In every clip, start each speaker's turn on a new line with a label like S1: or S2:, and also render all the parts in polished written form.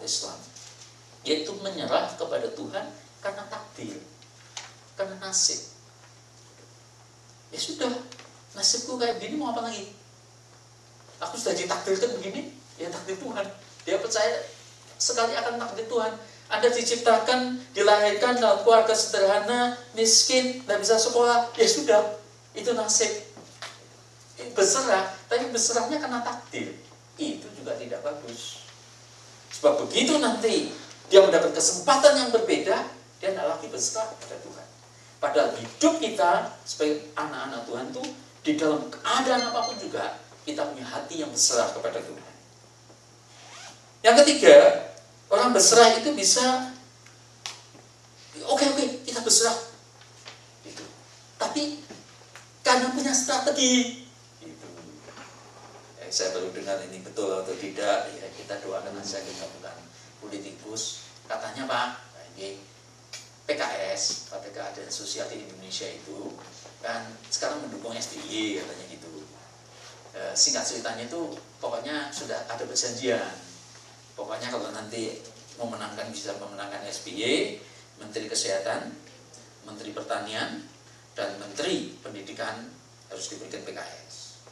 S1: umat Islam, yaitu menyerah kepada Tuhan karena takdir, karena nasib. Ya sudah, nasibku kayak gini, mau apa lagi? Aku sudah ditakdirkan begini, ya takdir Tuhan. Dia percaya sekali akan takdir Tuhan. Anda diciptakan, dilahirkan dalam keluarga sederhana, miskin, tidak bisa sekolah, ya sudah, itu nasib. Berserah, tapi berserahnya karena takdir. Itu juga tidak bagus. Sebab begitu nanti dia mendapat kesempatan yang berbeda, dia tidak lagi berserah kepada Tuhan. Padahal hidup kita sebagai anak-anak Tuhan itu, di dalam keadaan apapun juga, kita punya hati yang berserah kepada Tuhan. Yang ketiga, orang berserah itu bisa, oke, kita berserah. Gitu. Tapi karena punya strategi. Gitu. Ya, saya baru dengar ini betul atau tidak, ya kita doakan saja, kita bukan politikus. Katanya Pak, ini PKS, Partai Keadilan Sosial di Indonesia itu, kan sekarang mendukung SBY katanya gitu. Singkat ceritanya itu, pokoknya sudah ada perjanjian. Pokoknya kalau nanti bisa memenangkan SBY, Menteri Kesehatan, Menteri Pertanian, dan Menteri Pendidikan harus diberikan PKS.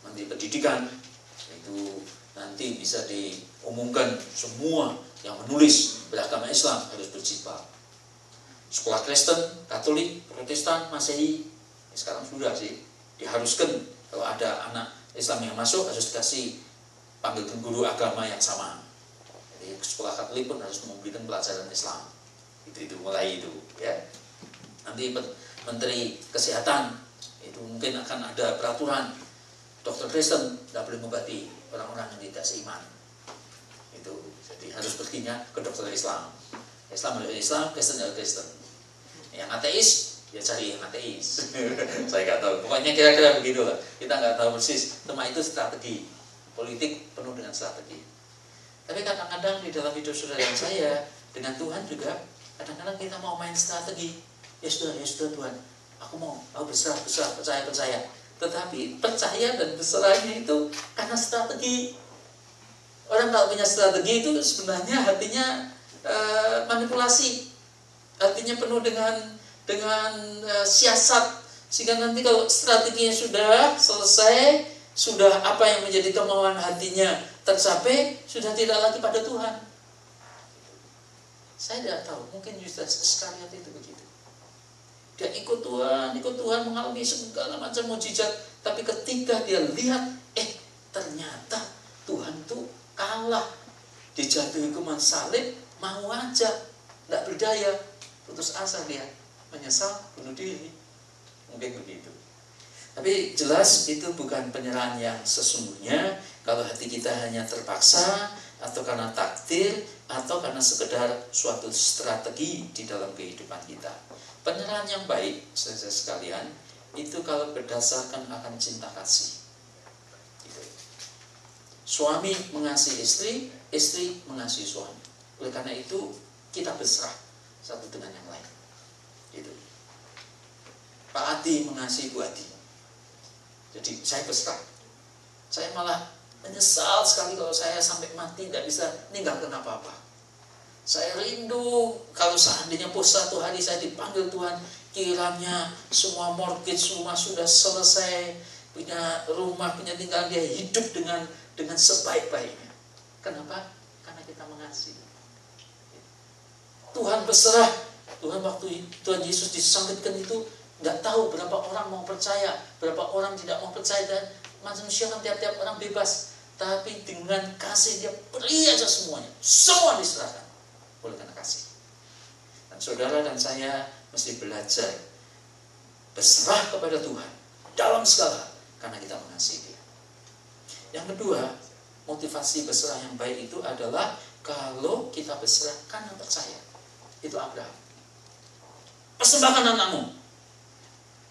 S1: Menteri Pendidikan itu nanti bisa diumumkan semua yang menulis beragama Islam harus berjilbab. Sekolah Kristen, Katolik, Protestan, Masehi, sekarang sudah sih diharuskan kalau ada anak Islam yang masuk harus dikasih panggil guru agama yang sama. Jadi sekolah Katolik pun harus memberikan pelajaran Islam. Itu mulai itu, ya. Nanti Menteri Kesehatan itu mungkin akan ada peraturan dokter Kristen tidak boleh mengobati orang-orang yang tidak seiman. Itu jadi harus perginya ke dokter Islam. Islam adalah Islam, Kristen adalah Kristen. Yang ateis ya cari yang ateis. Saya nggak tahu. Pokoknya kira-kira begitu lah. Kita nggak tahu persis. Cuma itu strategi politik penuh dengan strategi. Tapi kadang-kadang di dalam hidup saudara dan saya dengan Tuhan juga kadang-kadang kita mau main strategi. Ya sudah Tuhan. Aku berserah, percaya. Tetapi percaya dan berserahnya itu karena strategi. Orang kalau punya strategi itu sebenarnya hatinya manipulasi. Artinya penuh dengan siasat, sehingga nanti kalau strateginya sudah selesai, sudah apa yang menjadi kemauan hatinya tercapai, sudah tidak lagi pada Tuhan. Saya tidak tahu, mungkin Yudas Iskariot itu begitu. Dia ikut Tuhan mengalami segala macam mukjizat, tapi ketika dia lihat, ternyata Tuhan tuh kalah, dijatuhi hukuman salib, mau aja, tidak berdaya, putus asa dia, menyesal, bunuh diri. Mungkin begitu. Tapi jelas itu bukan penyerahan yang sesungguhnya kalau hati kita hanya terpaksa, atau karena takdir, atau karena sekedar suatu strategi di dalam kehidupan kita. Penyerahan yang baik, saudara sekalian, itu kalau berdasarkan akan cinta kasih. Gitu. Suami mengasihi istri, istri mengasihi suami. Oleh karena itu kita berserah satu dengan yang lain. Gitu. Pak Adi mengasihi Bu Adi. Jadi saya berserah. Saya malah menyesal sekali kalau saya sampai mati tidak bisa ninggalkan apa-apa. Saya rindu kalau seandainya satu hari saya dipanggil Tuhan, kiranya semua mortgage rumah sudah selesai, punya rumah, punya tinggal, dia hidup dengan sebaik-baiknya. Kenapa? Karena kita mengasihi. Tuhan berserah. Tuhan waktu Tuhan Yesus disalibkan itu nggak tahu berapa orang mau percaya, berapa orang tidak mau percaya, dan manusia kan tiap-tiap orang bebas. Tapi dengan kasih dia beri aja semuanya, semua diserahkan oleh karena kasih. Dan saudara dan saya mesti belajar berserah kepada Tuhan dalam segala karena kita mengasihi Dia. Yang kedua, motivasi berserah yang baik itu adalah kalau kita berserah karena percaya. Itu Abraham. Persembahkan anakmu.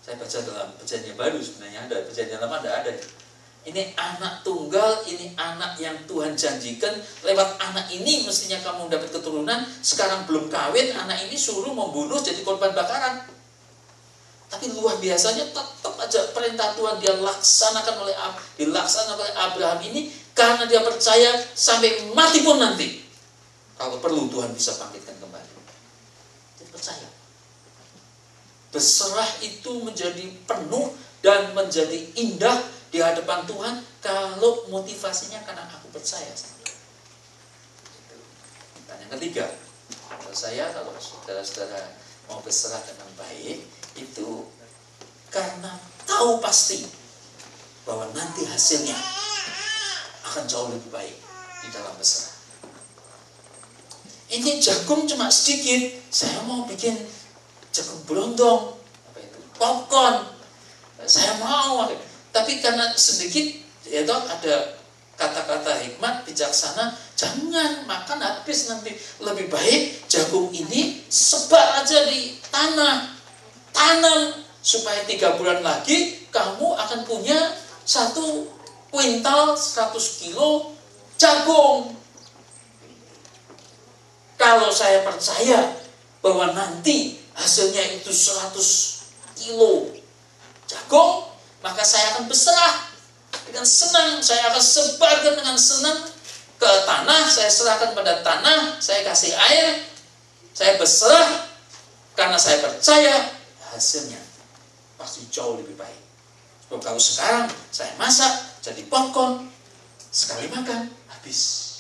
S1: Saya baca dalam perjanjian baru, sebenarnya ada, perjanjian lama ada. Ini anak tunggal, ini anak yang Tuhan janjikan. Lewat anak ini mestinya kamu dapat keturunan. Sekarang belum kawin, anak ini suruh membunuh jadi korban bakaran. Tapi luar biasanya tetap aja perintah Tuhan dilaksanakan oleh Abraham ini karena dia percaya sampai mati pun nanti. Kalau perlu Tuhan bisa bangkitkan kembali. Jadi percaya. Berserah itu menjadi penuh dan menjadi indah di hadapan Tuhan kalau motivasinya karena aku percaya sama Tuhan. Dan yang ketiga, kalau saudara-saudara mau berserah dengan baik, itu karena tahu pasti bahwa nanti hasilnya akan jauh lebih baik di dalam berserah. Ini jagung cuma sedikit, saya mau bikin jagung berondong, popcorn, saya mau, tapi karena sedikit, ya toh ada kata-kata hikmat bijaksana, jangan makan habis nanti, lebih baik jagung ini sebar aja di tanah, tanam supaya 3 bulan lagi kamu akan punya 1 kuintal 100 kilo jagung. Kalau saya percaya bahwa nanti hasilnya itu 100 kilo jagung, maka saya akan berserah dengan senang. Saya akan sebarkan dengan senang ke tanah, saya serahkan pada tanah, saya kasih air, saya berserah karena saya percaya hasilnya pasti jauh lebih baik. Sebab kalau sekarang saya masak jadi popcorn, sekali makan habis.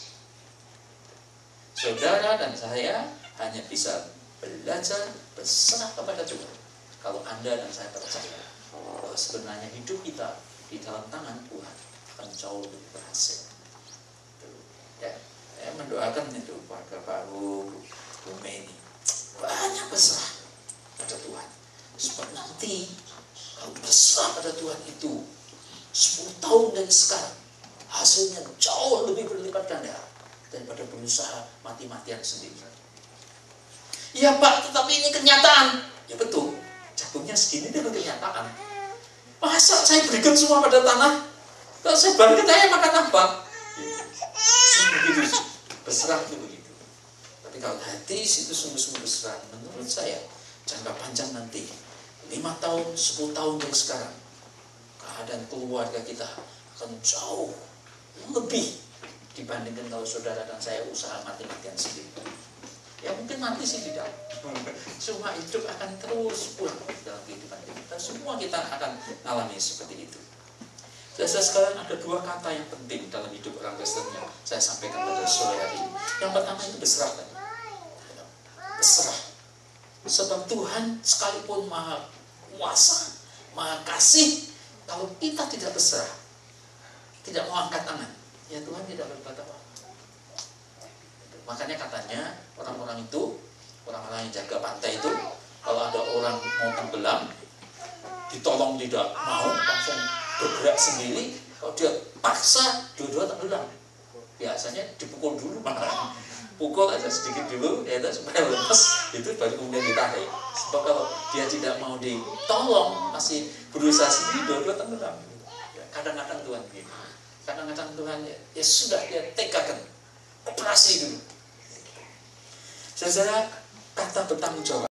S1: Saudara dan saya hanya bisa belajar berserah kepada Tuhan kalau Anda dan saya percaya bahwa sebenarnya hidup kita di dalam tangan Tuhan akan jauh lebih berhasil. Ya, saya mendoakan itu kepada Pak Bu Meni, banyak berserah pada Tuhan. Sebab nanti kalau berserah pada Tuhan itu 10 tahun dari sekarang, hasilnya jauh lebih berlipat ganda daripada berusaha mati-matian sendiri. Ya Pak, tetapi ini kenyataan. Ya betul, jagungnya segini itu kenyataan. Masa saya berikan semua pada tanah? Kalau saya balik saya makan apa? Begitu, berserah itu begitu. Tapi kalau hati itu sungguh-sungguh berserah, menurut saya jangka panjang nanti 5 tahun, 10 tahun dari sekarang, keadaan keluarga kita akan jauh lebih dibandingkan kalau saudara dan saya usaha mati-matian sendiri. Ya mungkin mati sih tidak, cuma hidup akan terus pulang dalam kehidupan kita. Semua kita akan alami seperti itu. Dan sekarang ada 2 kata yang penting dalam hidup orang Kristen yang saya sampaikan pada sore hari ini. Yang pertama itu berserah. Berserah. Sebab Tuhan sekalipun Maha Kuasa, Maha Kasih, kalau kita tidak berserah, tidak mau angkat tangan, ya Tuhan tidak berbuat apa. Makanya katanya orang-orang itu, orang-orang yang jaga pantai itu, kalau ada orang mau tenggelam, ditolong tidak mau, langsung bergerak sendiri. Kalau dia paksa, dua-dua tenggelam. Biasanya dipukul dulu, malah pukul aja sedikit dulu, ya supaya lepas, itu baru kemudian ditarik. Sebab kalau dia tidak mau ditolong, masih berusaha sendiri, dua-dua tenggelam. Kadang-kadang Tuhan gitu. Kadang-kadang Tuhan ya sudah dia tegakan operasi dulu. Saudara, kata bertanggung jawab.